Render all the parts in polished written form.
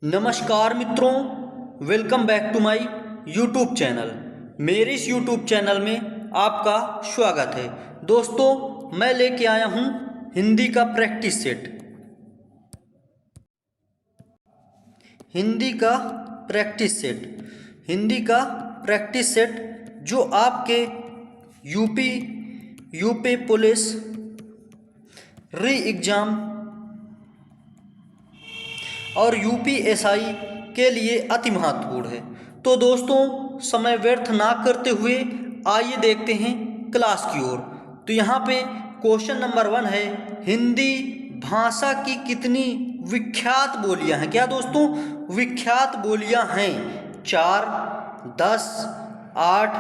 नमस्कार मित्रों, welcome back to my YouTube channel. मेरे इस यूट्यूब चैनल में आपका स्वागत है। दोस्तों, मैं लेके आया हूँ हिंदी का प्रैक्टिस सेट। हिंदी का प्रैक्टिस सेट जो आपके यूपी पुलिस री एग्ज़ाम और यूपीएसआई के लिए अति महत्वपूर्ण है। तो दोस्तों, समय व्यर्थ ना करते हुए आइए देखते हैं क्लास की ओर। तो यहाँ पे क्वेश्चन नंबर 1 है, हिंदी भाषा की कितनी विख्यात बोलियाँ हैं? क्या दोस्तों, विख्यात बोलियाँ हैं 4, 10, 8,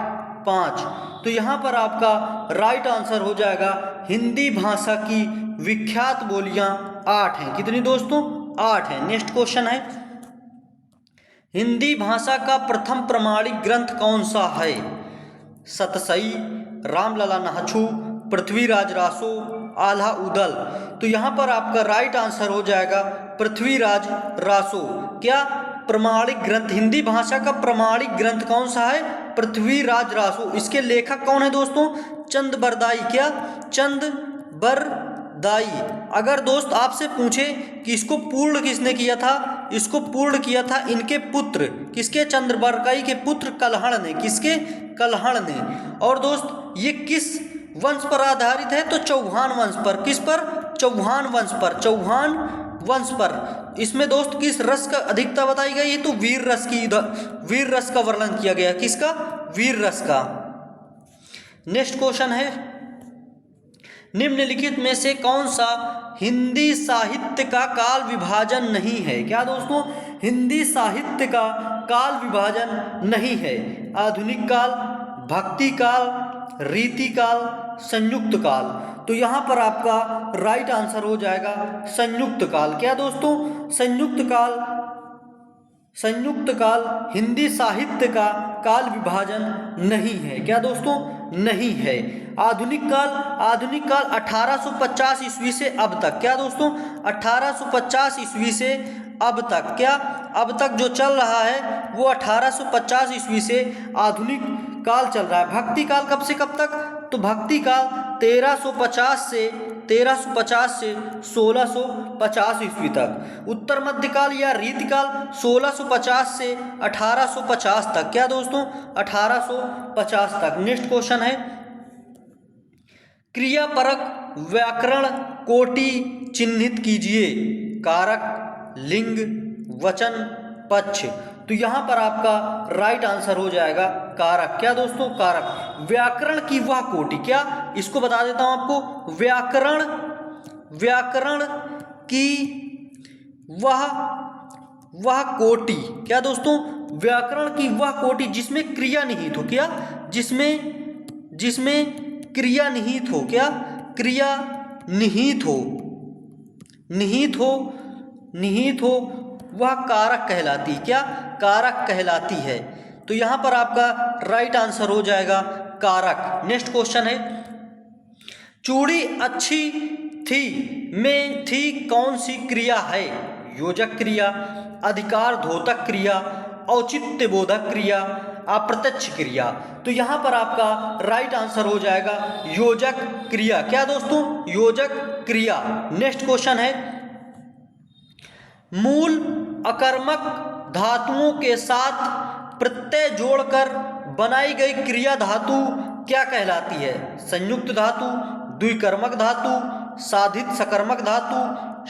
5। तो यहाँ पर आपका राइट आंसर हो जाएगा हिंदी भाषा की विख्यात बोलियाँ 8 हैं। कितनी दोस्तों? 8 है। नेक्स्ट क्वेश्चन है, हिंदी भाषा का प्रथम प्रमाणिक ग्रंथ कौन सा है? सतसई, रामलला नाहछू, पृथ्वीराज रासो, आल्हा उदल। तो यहाँ पर आपका राइट आंसर हो जाएगा पृथ्वीराज रासो। क्या प्रमाणिक ग्रंथ, हिंदी भाषा का प्रमाणिक ग्रंथ कौन सा है? पृथ्वीराज रासो। इसके लेखक कौन है दोस्तों? चंद बरदाई। क्या? चंद बरदाई। अगर दोस्त आपसे पूछे कि इसको पूर्ण किसने किया था, इसको पूर्ण किया था इनके पुत्र, किसके? चंद्र बरदाई के पुत्र कल्हड़ ने। किसके? कल्हड़ ने। और दोस्त ये किस वंश पर आधारित है? तो चौहान वंश पर। किस पर? चौहान वंश पर। चौहान वंश पर। इसमें दोस्त किस रस का अधिकता बताई गई है? तो वीर रस का वर्णन किया गया। किसका? वीर रस का। नेक्स्ट क्वेश्चन है, निम्नलिखित में से कौन सा हिंदी साहित्य का काल विभाजन नहीं है? क्या दोस्तों, हिंदी साहित्य का काल विभाजन नहीं है? आधुनिक काल, भक्ति काल, रीति काल, संयुक्त काल। तो यहाँ पर आपका राइट आंसर हो जाएगा संयुक्त काल। क्या दोस्तों? संयुक्त काल हिंदी साहित्य का काल विभाजन नहीं है। क्या दोस्तों? नहीं है। आधुनिक काल 1850 ईस्वी से अब तक। क्या दोस्तों? 1850 ईस्वी से अब तक। क्या? अब तक जो चल रहा है वो 1850 ईस्वी से आधुनिक काल चल रहा है। भक्ति काल कब से कब तक? तो भक्ति काल 1350 से 1650 ईस्वी तक। उत्तर मध्यकाल या रीतिकाल 1650 से 1850 तक। क्या दोस्तों? 1850 तक। नेक्स्ट क्वेश्चन है, क्रियापरक व्याकरण कोटि चिन्हित कीजिए। कारक, लिंग, वचन, पक्ष। तो यहाँ पर आपका राइट आंसर हो जाएगा कारक। क्या दोस्तों? कारक। व्याकरण की वह कोटि। क्या? इसको बता देता हूँ आपको। व्याकरण की वह कोटि। क्या दोस्तों? व्याकरण की वह कोटि जिसमें क्रिया निहित हो। क्या? जिसमें क्रिया निहित हो। क्या? क्रिया निहित हो वह कारक कहलाती। क्या? कारक कहलाती है। तो यहाँ पर आपका राइट आंसर हो जाएगा कारक। नेक्स्ट क्वेश्चन है, चूड़ी अच्छी थी में थी कौन सी क्रिया है? योजक क्रिया, अधिकार द्योतक क्रिया, औचित्य बोधक क्रिया, अप्रत्यक्ष क्रिया। तो यहाँ पर आपका राइट आंसर हो जाएगा योजक क्रिया। क्या दोस्तों? योजक क्रिया। नेक्स्ट क्वेश्चन है, मूल अकर्मक धातुओं के साथ प्रत्यय जोड़कर बनाई गई क्रिया धातु क्या कहलाती है? संयुक्त धातु, द्विकर्मक धातु, साधित सकर्मक धातु,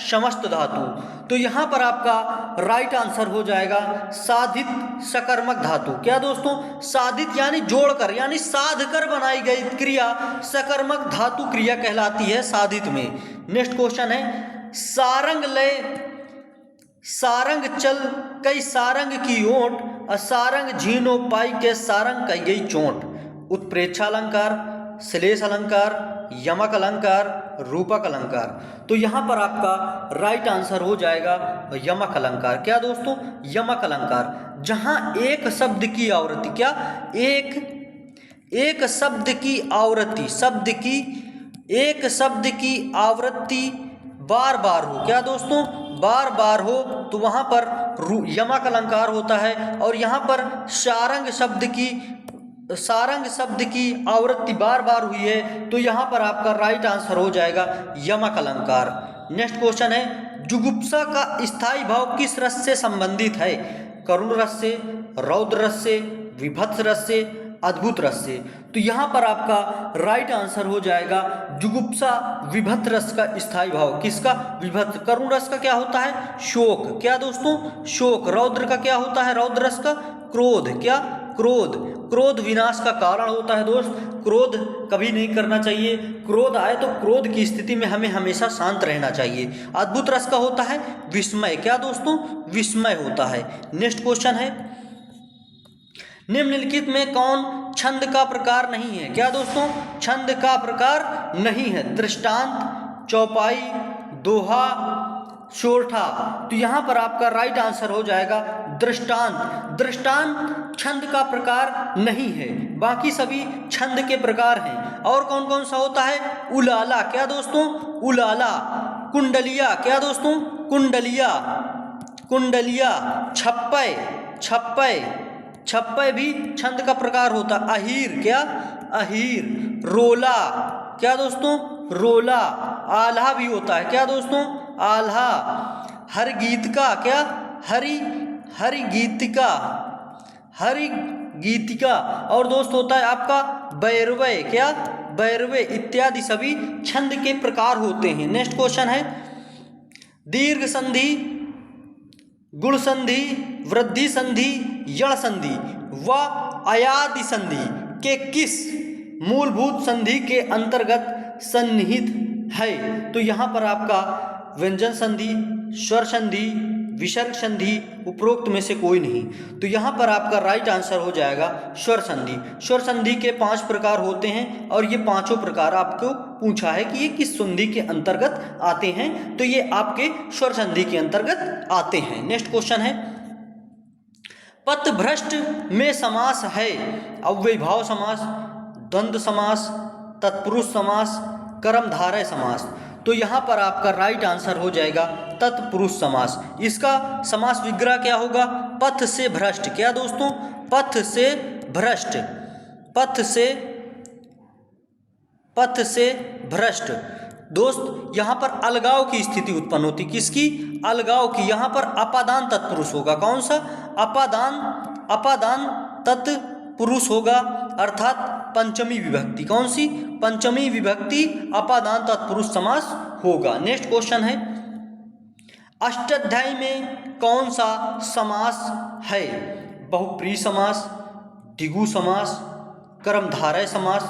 समस्त धातु। तो यहाँ पर आपका राइट आंसर हो जाएगा साधित सकर्मक धातु। क्या दोस्तों? साधित यानी जोड़कर, यानी साध कर बनाई गई क्रिया सकर्मक धातु क्रिया कहलाती है साधित में। नेक्स्ट क्वेश्चन है, सारंग लय सारंग चल कई सारंग की ओट, असारंग झीनो पाई के सारंग कई गई चोट। उत्प्रेक्षालंकार, श्लेष अलंकार, यमक अलंकार, रूपक अलंकार। तो यहाँ पर आपका राइट आंसर हो जाएगा यमक अलंकार। क्या दोस्तों? यमक अलंकार। जहाँ एक शब्द की आवृत्ति। क्या? एक शब्द की आवृत्ति, एक शब्द की आवृत्ति बार बार हो। क्या दोस्तों? बार बार हो तो वहाँ पर यमक अलंकार होता है, और यहाँ पर सारंग शब्द की आवृत्ति बार बार हुई है, तो यहाँ पर आपका राइट आंसर हो जाएगा यमक अलंकार। नेक्स्ट क्वेश्चन है, जुगुप्सा का स्थायी भाव किस रस से संबंधित है? करुण रस से, रौद्र रस से, विभत्स रस से, अद्भुत रस से। तो यहाँ पर आपका राइट आंसर हो जाएगा जुगुप्सा विभत्स रस का स्थायी भाव। किसका? विभत्स। करुण रस का क्या होता है? शोक। क्या दोस्तों? शोक। रौद्र का क्या होता है? रौद्र रस का क्रोध। क्या? क्रोध। क्रोध विनाश का कारण होता है दोस्त, क्रोध कभी नहीं करना चाहिए। क्रोध आए तो क्रोध की स्थिति में हमें हमेशा शांत रहना चाहिए। अद्भुत रस का होता है विस्मय। क्या दोस्तों? विस्मय होता है। नेक्स्ट क्वेश्चन है, निम्नलिखित में कौन छंद का प्रकार नहीं है? क्या दोस्तों? छंद का प्रकार नहीं है। दृष्टांत, चौपाई, दोहा, सोरठा। तो यहाँ पर आपका राइट आंसर हो जाएगा दृष्टांत। दृष्टांत छंद का प्रकार नहीं है, बाकी सभी छंद के प्रकार हैं। और कौन कौन सा होता है? उलाला। क्या दोस्तों? उलाला। कुंडलिया। क्या दोस्तों? कुंडलिया। कुंडलिया। छप्पय। छप्पय। छप्पय भी छंद का प्रकार होता। अहीर। क्या? अहीर। रोला। क्या दोस्तों? रोला। आल्हा भी होता है। क्या दोस्तों? आल्हा। हर गीत का। क्या? हरि गीतिका। हरि गीतिका। और दोस्त होता है आपका बैरवय। क्या? बैरवय। इत्यादि सभी छंद के प्रकार होते हैं। नेक्स्ट क्वेश्चन है, दीर्घ संधि, गुण संधि, वृद्धि संधि, यण संधि व अयादि संधि के किस मूलभूत संधि के अंतर्गत सन्निहित है? तो यहाँ पर आपका व्यंजन संधि, स्वर संधि, विसर्ग संधि, उपरोक्त में से कोई नहीं। तो यहाँ पर आपका राइट आंसर हो जाएगा स्वर संधि। स्वर संधि के 5 प्रकार होते हैं, और ये पांचों प्रकार आपको पूछा है कि ये किस संधि के अंतर्गत आते हैं, तो ये आपके स्वर संधि के अंतर्गत आते हैं। नेक्स्ट क्वेश्चन है, पथभ्रष्ट में समास है? अव्ययीभाव समास, द्वंद्व समास, तत्पुरुष समास, कर्मधारय समास। तो यहाँ पर आपका राइट आंसर हो जाएगा तत्पुरुष समास। इसका समास विग्रह क्या होगा? पथ से भ्रष्ट। क्या दोस्तों? पथ से भ्रष्ट। पथ से भ्रष्ट। दोस्त यहाँ पर अलगाव की स्थिति उत्पन्न होती। किसकी? अलगाव की। यहाँ पर अपादान तत्पुरुष होगा। कौन सा? अपादान तत्पुरुष होगा, अर्थात पंचमी विभक्ति। कौन सी? पंचमी विभक्ति अपादान तत्पुरुष समास होगा। नेक्स्ट क्वेश्चन है, अष्टाध्यायी में कौन सा समास है? बहुप्रिय समास, द्विगु समास, कर्मधारय समास,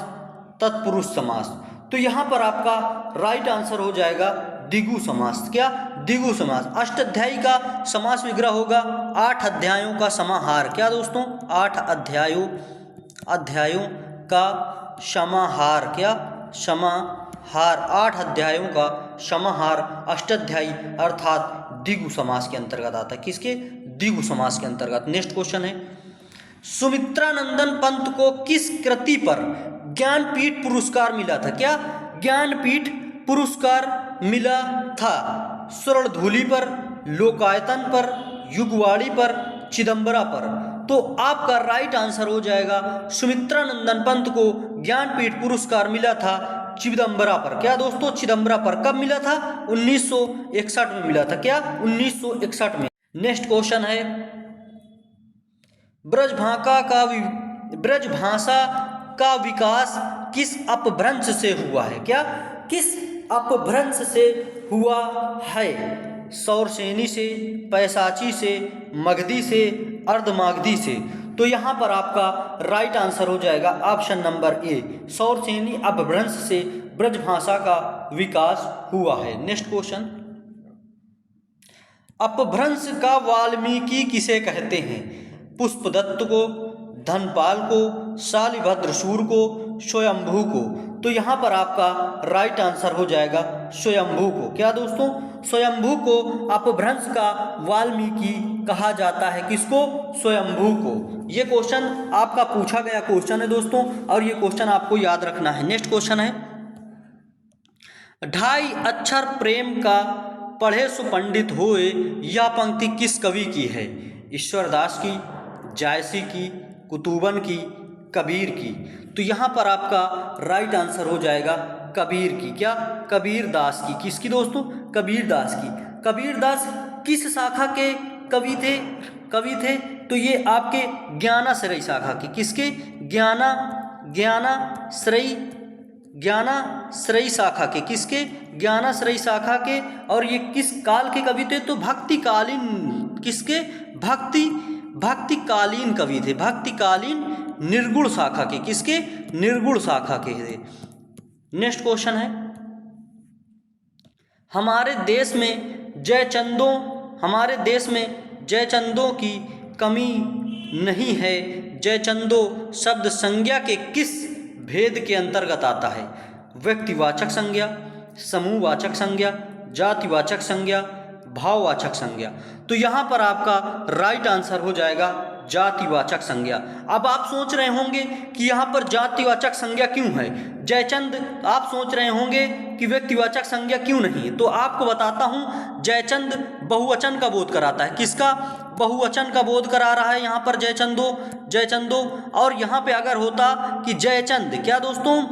तत्पुरुष समास। तो यहाँ पर आपका राइट आंसर हो जाएगा द्विगु समास। क्या? द्विगु समास। अष्टाध्यायी का समास विग्रह होगा 8 अध्यायों का समाहार। क्या दोस्तों? 8 अध्यायों का समाहार। क्या? समाहार। 8 अध्यायों का समाहार अष्टाध्यायी अर्थात द्विगु समास के अंतर्गत आता है। किसके? द्विगु समास के अंतर्गत। नेक्स्ट क्वेश्चन है, सुमित्रानंदन पंत को किस कृति पर ज्ञानपीठ पुरस्कार मिला था? क्या? ज्ञानपीठ पुरस्कार मिला था। स्वर्णधूलि पर, लोकायतन पर, युगवाणी पर, चिदंबरा पर। तो आपका राइट आंसर हो जाएगा सुमित्रानंदन पंत को ज्ञानपीठ पुरस्कार मिला था चिदंबरा पर। क्या दोस्तों? चिदंबरा पर। कब मिला था? 1961 में मिला था। क्या? 1961 में। नेक्स्ट क्वेश्चन है, ब्रजभाषा का विकास किस अपभ्रंश से हुआ है? क्या? किस अपभ्रंश से हुआ है? सौरसेनी से, पैशाची से, मगधी से, अर्धमागधी से। तो यहाँ पर आपका राइट आंसर हो जाएगा ऑप्शन नंबर ए, सौरसेनी अपभ्रंश से ब्रजभाषा का विकास हुआ है। नेक्स्ट क्वेश्चन, अपभ्रंश का वाल्मीकि किसे कहते हैं? पुष्पदत्त को, धनपाल को, शालिभद्रसूर को, स्वयंभू को। तो यहाँ पर आपका राइट आंसर हो जाएगा स्वयंभू को। क्या दोस्तों? स्वयंभू को अपभ्रंश का वाल्मीकि कहा जाता है। किसको? स्वयंभू को। ये क्वेश्चन आपका पूछा गया क्वेश्चन है दोस्तों, और ये क्वेश्चन आपको याद रखना है। नेक्स्ट क्वेश्चन है, 2.5 अक्षर प्रेम का पढ़े सो पंडित होए, यह पंक्ति किस कवि की है? ईश्वरदास की, जायसी की, कुतुबन की, कबीर की? तो यहाँ पर आपका राइट आंसर हो जाएगा कबीर की। क्या? कबीर दास की। किसकी दोस्तों? कबीर दास की। कबीर दास किस शाखा के कवि थे? तो ये आपके ज्ञानाश्रयी शाखा के। किसके? ज्ञानाश्रयी शाखा के। किसके? ज्ञानाश्रयी शाखा के। और ये किस काल के कवि थे? तो भक्तिकालीन। किसके? भक्तिकालीन कवि थे। भक्तिकालीन निर्गुण शाखा के। किसके? निर्गुण शाखा के थे। नेक्स्ट क्वेश्चन है, हमारे देश में जयचंदों की कमी नहीं है। जयचंदो शब्द संज्ञा के किस भेद के अंतर्गत आता है? व्यक्तिवाचक संज्ञा, समूहवाचक संज्ञा, जातिवाचक संज्ञा, भाववाचक संज्ञा? तो यहाँ पर आपका राइट आंसर हो जाएगा जातिवाचक संज्ञा। अब आप सोच रहे होंगे कि यहाँ पर जातिवाचक संज्ञा क्यों है? जयचंद, आप सोच रहे होंगे कि व्यक्तिवाचक संज्ञा क्यों नहीं है? तो आपको बताता हूँ, जयचंद बहुवचन का बोध कराता है। किसका? बहुवचन का बोध करा रहा है यहाँ पर जयचंदो। और यहाँ पे अगर होता कि जयचंद, क्या दोस्तों?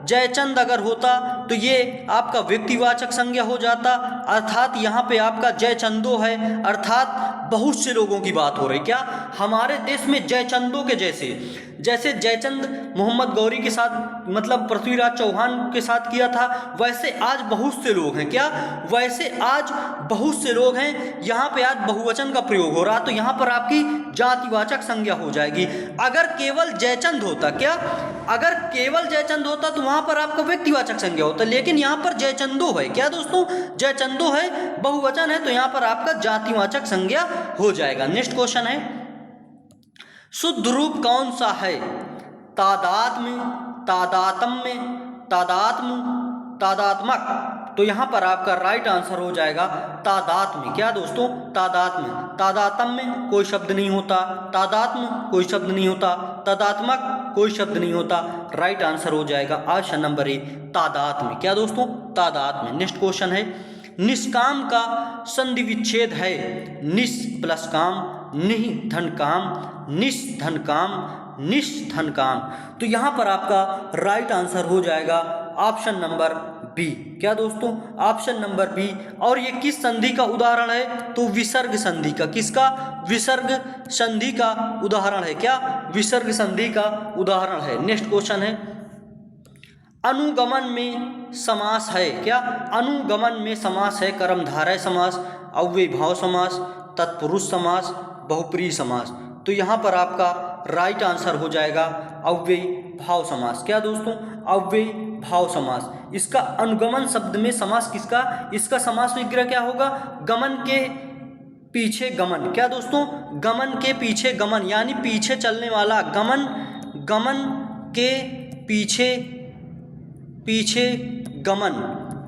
जयचंद अगर होता तो ये आपका व्यक्तिवाचक संज्ञा हो जाता, अर्थात यहाँ पे आपका जयचंदो है, अर्थात बहुत से लोगों की बात हो रही। क्या? हमारे देश में जयचंदों के जैसे जयचंद मोहम्मद गौरी के साथ, मतलब पृथ्वीराज चौहान के साथ किया था, वैसे आज बहुत से लोग हैं। क्या? वैसे आज बहुत से लोग हैं। यहाँ पे आज बहुवचन का प्रयोग हो रहा, तो यहाँ पर आपकी जातिवाचक संज्ञा हो जाएगी। अगर केवल जयचंद होता, क्या? अगर केवल जयचंद होता तो वहाँ पर आपका व्यक्तिवाचक संज्ञा होता, लेकिन यहाँ पर जयचंदो है। क्या दोस्तों? जयचंदो है, बहुवचन है, तो यहाँ पर आपका जातिवाचक संज्ञा हो जाएगा। नेक्स्ट क्वेश्चन है, शुद्ध रूप कौन सा है? तादात्म्य, तादात्मक? तो यहाँ पर आपका राइट आंसर हो जाएगा तादात्म्य। क्या दोस्तों? तादात्म्य कोई शब्द नहीं होता, तादात्म्य कोई शब्द नहीं होता, तादात्मक कोई शब्द नहीं होता। राइट आंसर हो जाएगा ऑप्शन नंबर ए, तादात्म्य। क्या दोस्तों? तादात्म्य। नेक्स्ट क्वेश्चन है, निष्काम का संधि विच्छेद है? निस प्लस काम, निह धन काम, निष धन काम। तो यहाँ पर आपका राइट आंसर हो जाएगा ऑप्शन नंबर बी। क्या दोस्तों? Option number B. और ये किस संधि का उदाहरण है? तो विसर्ग संधि का। किसका? विसर्ग संधि का उदाहरण है। क्या? विसर्ग संधि का उदाहरण है। नेक्स्ट क्वेश्चन है, अनुगमन में समास है? क्या? अनुगमन में समास है कर्मधारय समास, अव्ययीभाव समास, तत्पुरुष समास, बहुप्रिय समास? तो यहाँ पर आपका राइट आंसर हो जाएगा अव्ययीभाव समास। क्या दोस्तों? अव्ययीभाव समास। इसका अनुगमन शब्द में समास किसका? इसका समास विग्रह क्या होगा? गमन के पीछे गमन। क्या दोस्तों? गमन के पीछे गमन, यानी पीछे चलने वाला गमन के पीछे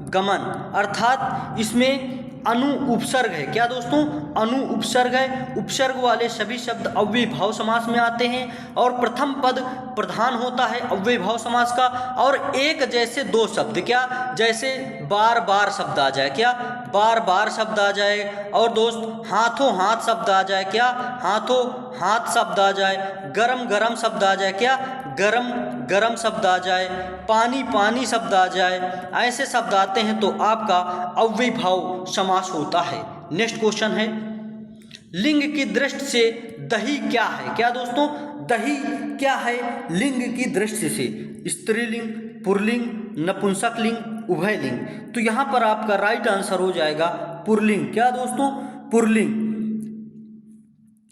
गमन, अर्थात इसमें अनु उपसर्ग है। क्या दोस्तों? अनु उपसर्ग है। उपसर्ग वाले सभी शब्द अव्ययीभाव समास में आते हैं और प्रथम पद प्रधान होता है अव्ययीभाव समास का, और एक जैसे दो शब्द। क्या? जैसे बार बार शब्द आ जाए। क्या? बार बार शब्द आ जाए। और दोस्त हाथों हाथ शब्द आ जाए। क्या? हाथों हाथ शब्द आ जाए। गरम गरम शब्द आ जाए। क्या? गरम गरम शब्द आ जाए। पानी पानी शब्द आ जाए। ऐसे शब्द आते हैं तो आपका अव्ययीभाव समास होता है। नेक्स्ट क्वेश्चन है, लिंग की दृष्टि से दही क्या है? क्या दोस्तों? दही क्या है लिंग की दृष्टि से? स्त्रीलिंग, पुल्लिंग, नपुंसकलिंग, उभयलिंग? तो यहाँ पर आपका राइट आंसर हो जाएगा पुल्लिंग। क्या दोस्तों? पुल्लिंग।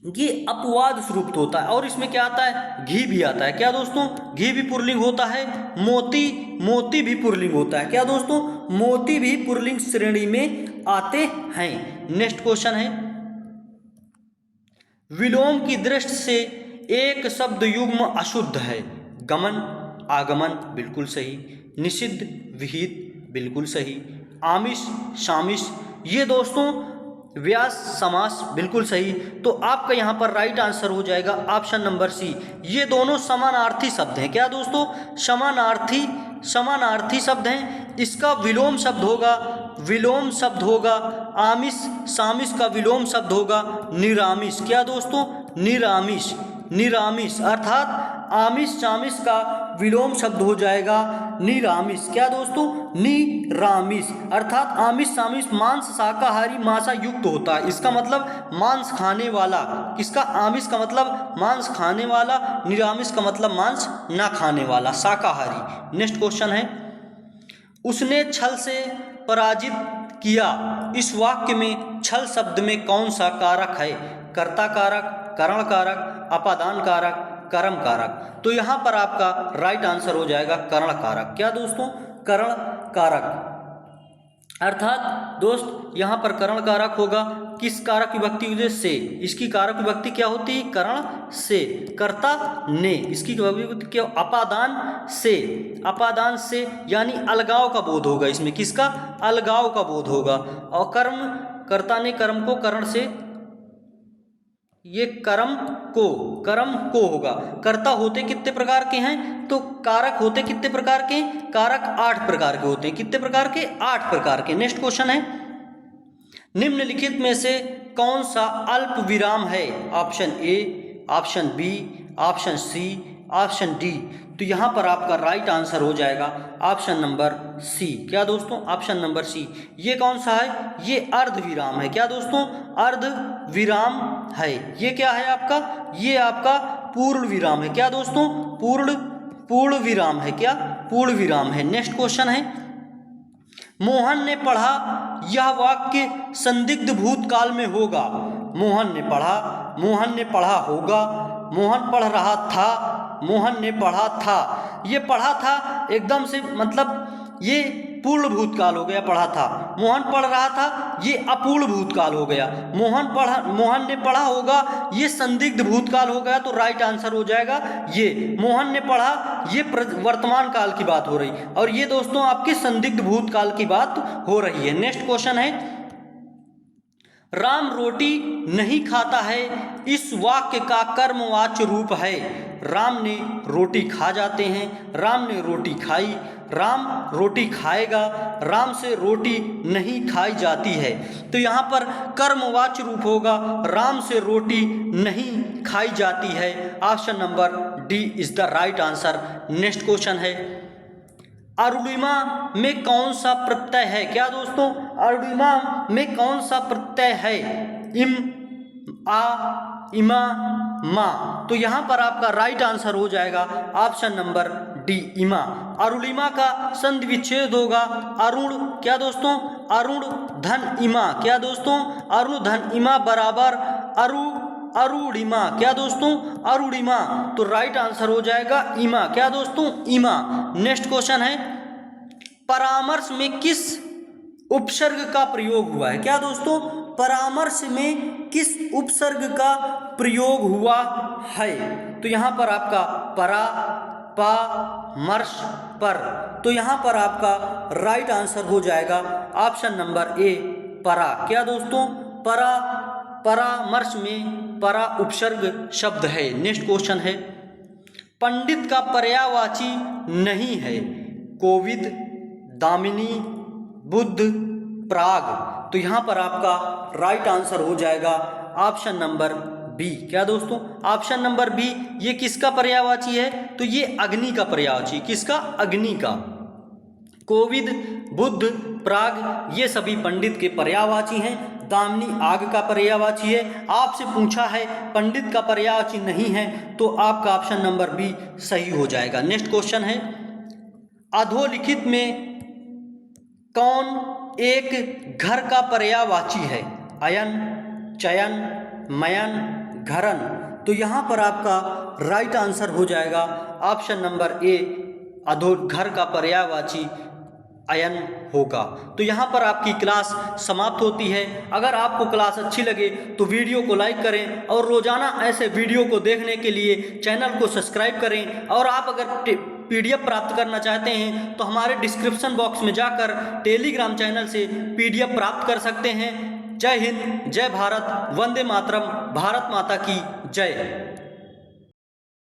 ये अपवाद स्वरूप होता है और इसमें क्या आता है? घी भी आता है। क्या दोस्तों? घी भी पुल्लिंग होता है। मोती भी पुल्लिंग होता है। क्या दोस्तों? मोती भी पुल्लिंग श्रेणी में आते हैं। नेक्स्ट क्वेश्चन है, विलोम की दृष्टि से एक शब्द युग्म अशुद्ध है? गमन, आगमन, बिल्कुल सही। निषिद्ध, विहित, बिल्कुल सही। आमिष, शामिष, ये दोस्तों व्यास समास, बिल्कुल सही। तो आपका यहाँ पर राइट आंसर हो जाएगा ऑप्शन नंबर सी। ये दोनों समानार्थी शब्द हैं। क्या दोस्तों? समानार्थी शब्द हैं। इसका विलोम शब्द होगा विलोम शब्द होगा आमिष, सामिष का विलोम शब्द होगा निरामिष। क्या दोस्तों? निरामिष। निरामिष अर्थात आमिष सामिष का विलोम शब्द हो जाएगा निरामिष। क्या दोस्तों? निरामिष अर्थात आमिष सामिष मांस शाकाहारी मांसा युक्त होता है, इसका मतलब मांस खाने वाला। किसका? आमिष का मतलब मांस खाने वाला, निरामिष का मतलब मांस ना खाने वाला, शाकाहारी। नेक्स्ट क्वेश्चन है, उसने छल से पराजित किया। इस वाक्य में छल शब्द में कौन सा कारक है? कर्ता कारक, करण कारक, अपादान कारक, कर्म कारक। तो यहाँ पर आपका राइट आंसर हो जाएगा करण कारक। क्या दोस्तों? करण कारक अर्थात दोस्त यहाँ पर करण कारक होगा। किस कारक विभक्ति वजह से? इसकी कारक विभक्ति क्या होती है? करण से, कर्ता ने। इसकी विभक्ति क्या? अपादान से। अपादान से यानी अलगाव का बोध होगा इसमें। किसका? अलगाव का बोध होगा। और कर्म, कर्ता ने कर्म को करण से, ये कर्म को होगा। कर्ता होते कितने प्रकार के हैं? तो कारक होते कितने प्रकार के? कारक 8 प्रकार के होते हैं। कितने प्रकार के? 8 प्रकार के। नेक्स्ट क्वेश्चन है, निम्नलिखित में से कौन सा अल्प विराम है? Option A, option B, option C, option D. तो यहाँ पर आपका राइट आंसर हो जाएगा ऑप्शन नंबर सी। क्या दोस्तों? Option number C. ये कौन सा है? ये अर्ध विराम है। क्या दोस्तों? अर्ध विराम है। ये क्या है आपका? ये आपका पूर्ण विराम है। क्या दोस्तों? पूर्ण विराम है। क्या? पूर्ण विराम है। नेक्स्ट क्वेश्चन है, मोहन ने पढ़ा, यह वाक्य संदिग्ध भूतकाल में होगा। मोहन ने पढ़ा, मोहन ने पढ़ा होगा, मोहन पढ़ रहा था, मोहन ने पढ़ा था। ये पढ़ा था एकदम से मतलब ये पूर्ण भूतकाल हो गया, पढ़ा था। मोहन पढ़ रहा था, ये अपूर्ण भूतकाल हो गया। मोहन ने पढ़ा होगा, ये संदिग्ध भूतकाल हो गया। तो राइट आंसर हो जाएगा ये। मोहन ने पढ़ा, ये वर्तमान काल की बात हो रही, और ये दोस्तों आपके संदिग्ध भूतकाल की बात हो रही है। नेक्स्ट क्वेश्चन है, राम रोटी नहीं खाता है, इस वाक्य का कर्मवाच्य रूप है। राम ने रोटी खा जाते हैं, राम ने रोटी खाई, राम रोटी खाएगा, राम से रोटी नहीं खाई जाती है। तो यहाँ पर कर्मवाच्य रूप होगा राम से रोटी नहीं खाई जाती है। Option number D is the right answer. Next question है, अरुणिमा में कौन सा प्रत्यय है? क्या दोस्तों? अरुणिमा में कौन सा प्रत्यय है? इम, आ, इमा, मा। तो यहाँ पर आपका राइट आंसर हो जाएगा ऑप्शन नंबर डी, इमा। अरुणिमा का संधि विच्छेद होगा अरुण। क्या दोस्तों? अरुण धन इमा। क्या दोस्तों? अरुण धन इमा बराबर अरुणिमा। क्या दोस्तों? अरुणिमा। तो राइट आंसर हो जाएगा इमा। क्या दोस्तों? इमा। नेक्स्ट क्वेश्चन है, परामर्श में किस उपसर्ग का प्रयोग हुआ है? क्या दोस्तों? परामर्श में किस उपसर्ग का प्रयोग हुआ है? तो यहाँ पर आपका परा, पा, मर्श, पर। तो यहाँ पर आपका राइट आंसर हो जाएगा ऑप्शन नंबर ए, परा। क्या दोस्तों? परा, परामर्श में परा उपसर्ग शब्द है। नेक्स्ट क्वेश्चन है, पंडित का पर्यायवाची नहीं है। कोविद, दामिनी, बुद्ध, प्राग। तो यहाँ पर आपका राइट आंसर हो जाएगा ऑप्शन नंबर बी। क्या दोस्तों? Option number B. ये किसका पर्यायवाची है? तो ये अग्नि का पर्यायवाची। किसका? अग्नि का। कोविद, बुद्ध, प्राग ये सभी पंडित के पर्यायवाची हैं। दामिनी आग का पर्यायवाची है। आपसे पूछा है पंडित का पर्यायवाची नहीं है, तो आपका ऑप्शन नंबर बी सही हो जाएगा। नेक्स्ट क्वेश्चन है, अधोलिखित में कौन एक घर का पर्यायवाची है? अयन, चयन, मयन, घरन। तो यहाँ पर आपका राइट आंसर हो जाएगा ऑप्शन नंबर ए, घर का पर्यायवाची अयन होगा। तो यहाँ पर आपकी क्लास समाप्त होती है। अगर आपको क्लास अच्छी लगे तो वीडियो को लाइक करें, और रोज़ाना ऐसे वीडियो को देखने के लिए चैनल को सब्सक्राइब करें। और आप अगर PDF प्राप्त करना चाहते हैं तो हमारे डिस्क्रिप्शन बॉक्स में जाकर टेलीग्राम चैनल से PDF प्राप्त कर सकते हैं। जय हिंद, जय भारत, वंदे मातरम, भारत माता की जय।